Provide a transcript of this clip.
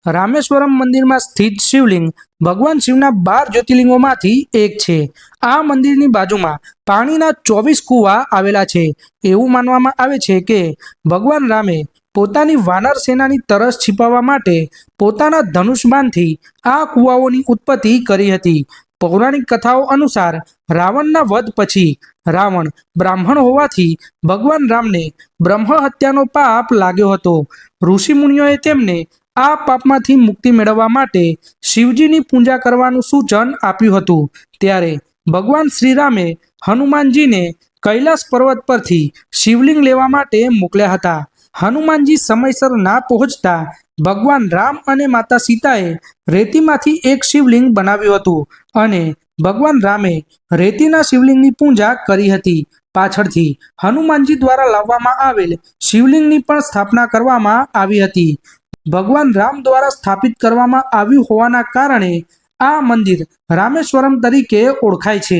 રામેશ્વરમ મંદિરમાં સ્થિત શિવલિંગ ભગવાન શિવના 12 જ્યોતિર્લિંગોમાંથી એક છે। આ મંદિરની બાજુમાં પાણીના 24 કૂવા આવેલા છે। એવું માનવામાં આવે છે કે ભગવાન રામે પોતાની વાનર સેનાની તરસ छिपाવવા માટે પોતાના ધનુષબાણથી આ કૂવાઓની ઉત્પત્તિ કરી હતી। પૌરાણિક કથાઓ અનુસાર રાવણના વધ પછી રાવણ બ્રાહ્મણ હોવાથી ભગવાન રામને બ્રહ્મ હત્યાનો પાપ લાગ્યો હતો। ઋષિ મુનિઓએ તેમને આ પાપમાંથી મુક્તિ મેળવવા માટે શિવજીની પૂજા કરવાનું સૂચન આપ્યું હતું। ત્યારે ભગવાન શ્રીરામે હનુમાનજીને કૈલાસ પર્વત પરથી શિવલિંગ લેવા માટે મોકલ્યા હતા। હનુમાનજી સમયસર ના પહોંચતા ભગવાન રામ અને માતા સીતાએ રેતીમાંથી એક શિવલિંગ બનાવ્યું હતું અને ભગવાન રામે રેતીના શિવલિંગની પૂજા કરી હતી। પાછળથી હનુમાનજી દ્વારા લાવવામાં આવેલ શિવલિંગની પણ સ્થાપના કરવામાં આવી હતી। ભગવાન રામ દ્વારા સ્થાપિત કરવામાં આવ્યું હોવાના કારણે આ મંદિર રામેશ્વરમ તરીકે ઓળખાય છે।